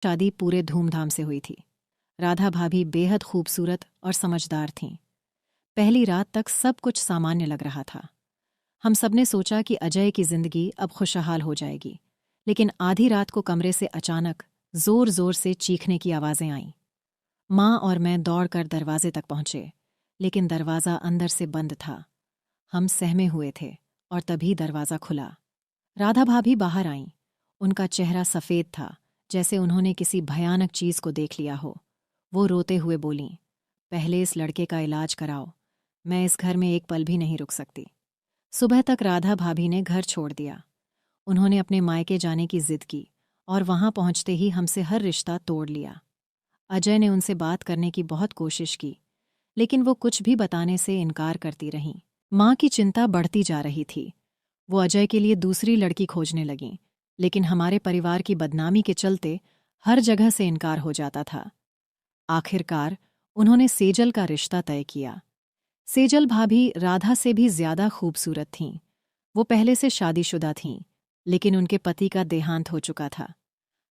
शादी पूरे धूमधाम से हुई थी। राधा भाभी बेहद खूबसूरत और समझदार थीं। पहली रात तक सब कुछ सामान्य लग रहा था। हम सबने सोचा कि अजय की जिंदगी अब खुशहाल हो जाएगी, लेकिन आधी रात को कमरे से अचानक जोर जोर से चीखने की आवाजें आईं। माँ और मैं दौड़कर दरवाजे तक पहुंचे, लेकिन दरवाज़ा अंदर से बंद था। हम सहमे हुए थे और तभी दरवाज़ा खुला। राधा भाभी बाहर आईं। उनका चेहरा सफ़ेद था, जैसे उन्होंने किसी भयानक चीज़ को देख लिया हो। वो रोते हुए बोलीं, पहले इस लड़के का इलाज कराओ, मैं इस घर में एक पल भी नहीं रुक सकती। सुबह तक राधा भाभी ने घर छोड़ दिया। उन्होंने अपने मायके जाने की जिद की और वहां पहुंचते ही हमसे हर रिश्ता तोड़ लिया। अजय ने उनसे बात करने की बहुत कोशिश की, लेकिन वो कुछ भी बताने से इनकार करती रहीं। माँ की चिंता बढ़ती जा रही थी। वो अजय के लिए दूसरी लड़की खोजने लगीं, लेकिन हमारे परिवार की बदनामी के चलते हर जगह से इनकार हो जाता था। आखिरकार उन्होंने सेजल का रिश्ता तय किया। सेजल भाभी राधा से भी ज्यादा खूबसूरत थीं। वो पहले से शादीशुदा थीं, लेकिन उनके पति का देहांत हो चुका था।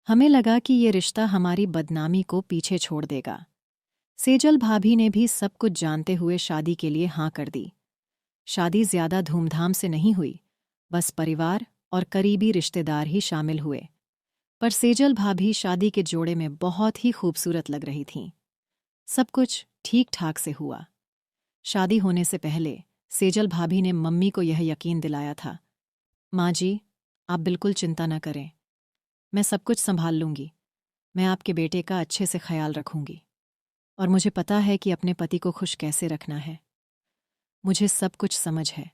हमें लगा कि ये रिश्ता हमारी बदनामी को पीछे छोड़ देगा। सेजल भाभी ने भी सब कुछ जानते हुए शादी के लिए हाँ कर दी। शादी ज्यादा धूमधाम से नहीं हुई, बस परिवार और करीबी रिश्तेदार ही शामिल हुए। पर सेजल भाभी शादी के जोड़े में बहुत ही खूबसूरत लग रही थीं। सब कुछ ठीक ठाक से हुआ। शादी होने से पहले सेजल भाभी ने मम्मी को यह यकीन दिलाया था, माँ जी, आप बिल्कुल चिंता न करें, मैं सब कुछ संभाल लूंगी। मैं आपके बेटे का अच्छे से ख्याल रखूंगी और मुझे पता है कि अपने पति को खुश कैसे रखना है। मुझे सब कुछ समझ है।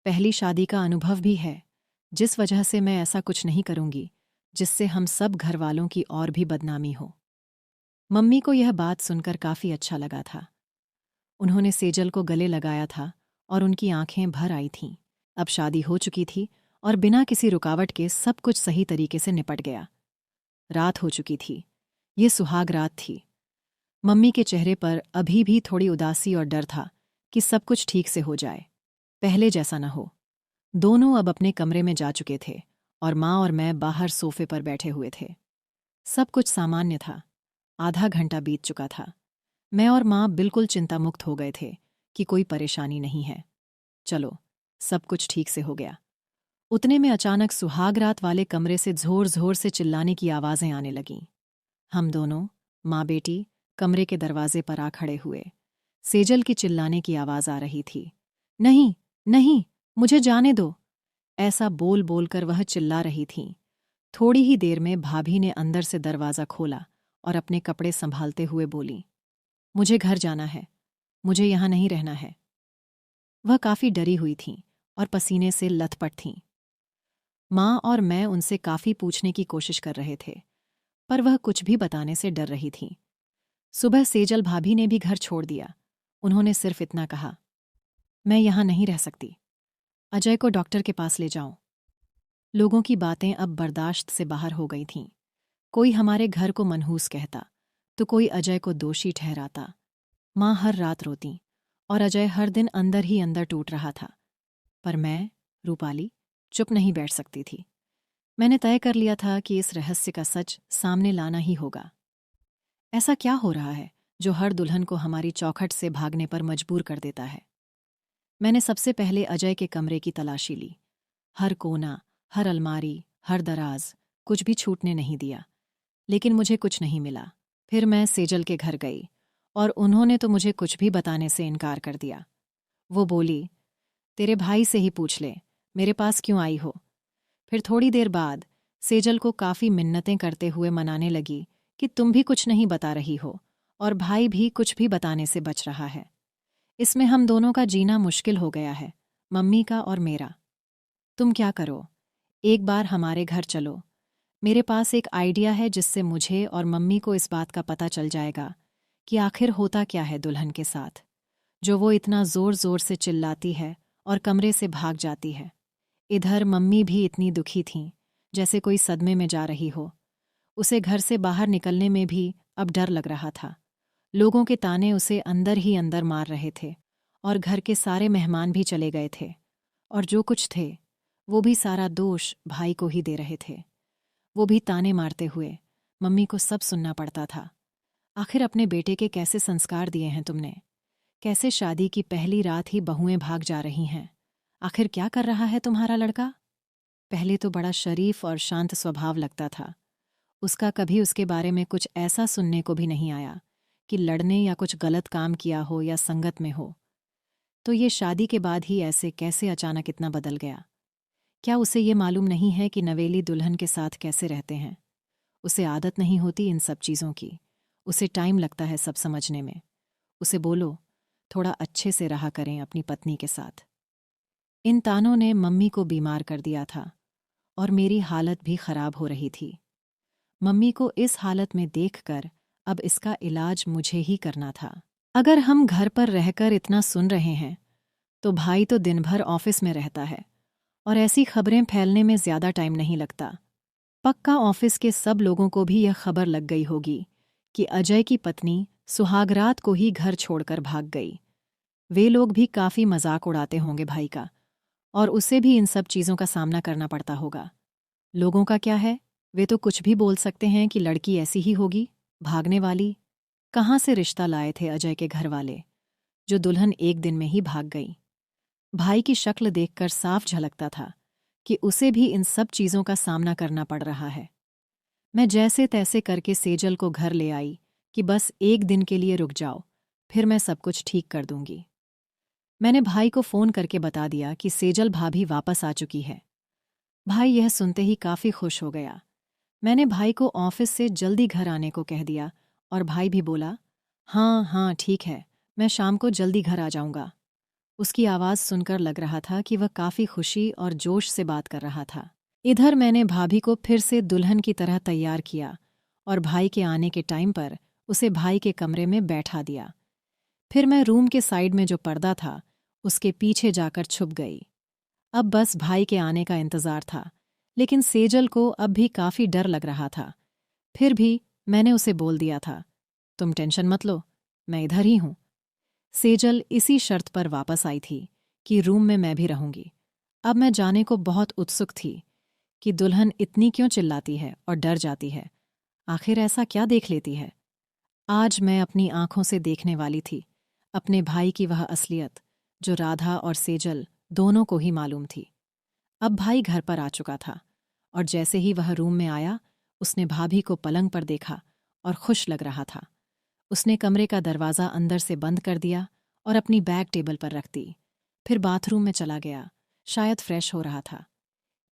पहली शादी का अनुभव भी है, जिस वजह से मैं ऐसा कुछ नहीं करूंगी जिससे हम सब घरवालों की और भी बदनामी हो। मम्मी को यह बात सुनकर काफी अच्छा लगा था। उन्होंने सेजल को गले लगाया था और उनकी आंखें भर आई थीं। अब शादी हो चुकी थी और बिना किसी रुकावट के सब कुछ सही तरीके से निपट गया। रात हो चुकी थी। ये सुहाग रात थी। मम्मी के चेहरे पर अभी भी थोड़ी उदासी और डर था कि सब कुछ ठीक से हो जाए, पहले जैसा न हो। दोनों अब अपने कमरे में जा चुके थे और माँ और मैं बाहर सोफे पर बैठे हुए थे। सब कुछ सामान्य था। आधा घंटा बीत चुका था। मैं और माँ बिल्कुल चिंतामुक्त हो गए थे कि कोई परेशानी नहीं है। चलो, सब कुछ ठीक से हो गया। उतने में अचानक सुहाग रात वाले कमरे से जोर जोर से चिल्लाने की आवाज़ें आने लगीं। हम दोनों, माँ बेटी, कमरे के दरवाजे पर आ खड़े हुए। सेजल की चिल्लाने की आवाज़ आ रही थी, नहीं, नहीं, मुझे जाने दो। ऐसा बोल बोलकर वह चिल्ला रही थीं। थोड़ी ही देर में भाभी ने अंदर से दरवाज़ा खोला और अपने कपड़े संभालते हुए बोली, मुझे घर जाना है, मुझे यहाँ नहीं रहना है। वह काफ़ी डरी हुई थीं और पसीने से लथपथ थीं। माँ और मैं उनसे काफ़ी पूछने की कोशिश कर रहे थे, पर वह कुछ भी बताने से डर रही थीं। सुबह सेजल भाभी ने भी घर छोड़ दिया। उन्होंने सिर्फ इतना कहा, मैं यहाँ नहीं रह सकती, अजय को डॉक्टर के पास ले जाऊं। लोगों की बातें अब बर्दाश्त से बाहर हो गई थीं। कोई हमारे घर को मनहूस कहता, तो कोई अजय को दोषी ठहराता। माँ हर रात रोती और अजय हर दिन अंदर ही अंदर टूट रहा था। पर मैं, रूपाली, चुप नहीं बैठ सकती थी। मैंने तय कर लिया था कि इस रहस्य का सच सामने लाना ही होगा। ऐसा क्या हो रहा है जो हर दुल्हन को हमारी चौखट से भागने पर मजबूर कर देता है? मैंने सबसे पहले अजय के कमरे की तलाशी ली। हर कोना, हर अलमारी, हर दराज, कुछ भी छूटने नहीं दिया। लेकिन मुझे कुछ नहीं मिला। फिर मैं सेजल के घर गई और उन्होंने तो मुझे कुछ भी बताने से इनकार कर दिया। वो बोली, तेरे भाई से ही पूछ ले, मेरे पास क्यों आई हो? फिर थोड़ी देर बाद सेजल को काफ़ी मिन्नतें करते हुए मनाने लगी कि तुम भी कुछ नहीं बता रही हो और भाई भी कुछ भी बताने से बच रहा है। इसमें हम दोनों का जीना मुश्किल हो गया है, मम्मी का और मेरा। तुम क्या करो, एक बार हमारे घर चलो। मेरे पास एक आइडिया है जिससे मुझे और मम्मी को इस बात का पता चल जाएगा कि आखिर होता क्या है दुल्हन के साथ, जो वो इतना जोर जोर से चिल्लाती है और कमरे से भाग जाती है। इधर मम्मी भी इतनी दुखी थीं, जैसे कोई सदमे में जा रही हो। उसे घर से बाहर निकलने में भी अब डर लग रहा था। लोगों के ताने उसे अंदर ही अंदर मार रहे थे और घर के सारे मेहमान भी चले गए थे और जो कुछ थे वो भी सारा दोष भाई को ही दे रहे थे। वो भी ताने मारते हुए मम्मी को सब सुनना पड़ता था। आखिर अपने बेटे के कैसे संस्कार दिए हैं तुमने? कैसे शादी की पहली रात ही बहुएं भाग जा रही हैं? आखिर क्या कर रहा है तुम्हारा लड़का? पहले तो बड़ा शरीफ और शांत स्वभाव लगता था। उसका कभी उसके बारे में कुछ ऐसा सुनने को भी नहीं आया कि लड़ने या कुछ गलत काम किया हो या संगत में हो। तो ये शादी के बाद ही ऐसे कैसे अचानक इतना बदल गया? क्या उसे ये मालूम नहीं है कि नवेली दुल्हन के साथ कैसे रहते हैं? उसे आदत नहीं होती इन सब चीज़ों की। उसे टाइम लगता है सब समझने में। उसे बोलो, थोड़ा अच्छे से रहा करें अपनी पत्नी के साथ। इन तानों ने मम्मी को बीमार कर दिया था और मेरी हालत भी खराब हो रही थी। मम्मी को इस हालत में देखकर अब इसका इलाज मुझे ही करना था। अगर हम घर पर रहकर इतना सुन रहे हैं तो भाई तो दिन भर ऑफिस में रहता है और ऐसी खबरें फैलने में ज़्यादा टाइम नहीं लगता। पक्का ऑफिस के सब लोगों को भी यह खबर लग गई होगी कि अजय की पत्नी सुहागरात को ही घर छोड़कर भाग गई। वे लोग भी काफ़ी मजाक उड़ाते होंगे भाई का, और उसे भी इन सब चीज़ों का सामना करना पड़ता होगा। लोगों का क्या है, वे तो कुछ भी बोल सकते हैं कि लड़की ऐसी ही होगी, भागने वाली। कहाँ से रिश्ता लाए थे अजय के घर वाले, जो दुल्हन एक दिन में ही भाग गई? भाई की शक्ल देखकर साफ झलकता था कि उसे भी इन सब चीज़ों का सामना करना पड़ रहा है। मैं जैसे तैसे करके सेजल को घर ले आई कि बस एक दिन के लिए रुक जाओ, फिर मैं सब कुछ ठीक कर दूंगी। मैंने भाई को फ़ोन करके बता दिया कि सेजल भाभी वापस आ चुकी है। भाई यह सुनते ही काफ़ी खुश हो गया। मैंने भाई को ऑफिस से जल्दी घर आने को कह दिया और भाई भी बोला, हाँ हाँ ठीक है, मैं शाम को जल्दी घर आ जाऊंगा। उसकी आवाज़ सुनकर लग रहा था कि वह काफ़ी खुशी और जोश से बात कर रहा था। इधर मैंने भाभी को फिर से दुल्हन की तरह तैयार किया और भाई के आने के टाइम पर उसे भाई के कमरे में बैठा दिया। फिर मैं रूम के साइड में जो पर्दा था उसके पीछे जाकर छुप गई। अब बस भाई के आने का इंतज़ार था, लेकिन सेजल को अब भी काफ़ी डर लग रहा था। फिर भी मैंने उसे बोल दिया था, तुम टेंशन मत लो, मैं इधर ही हूँ। सेजल इसी शर्त पर वापस आई थी कि रूम में मैं भी रहूंगी। अब मैं जाने को बहुत उत्सुक थी कि दुल्हन इतनी क्यों चिल्लाती है और डर जाती है। आखिर ऐसा क्या देख लेती है? आज मैं अपनी आंखों से देखने वाली थी अपने भाई की वह असलियत, जो राधा और सेजल दोनों को ही मालूम थी। अब भाई घर पर आ चुका था और जैसे ही वह रूम में आया, उसने भाभी को पलंग पर देखा और खुश लग रहा था। उसने कमरे का दरवाज़ा अंदर से बंद कर दिया और अपनी बैग टेबल पर रख दी। फिर बाथरूम में चला गया, शायद फ्रेश हो रहा था।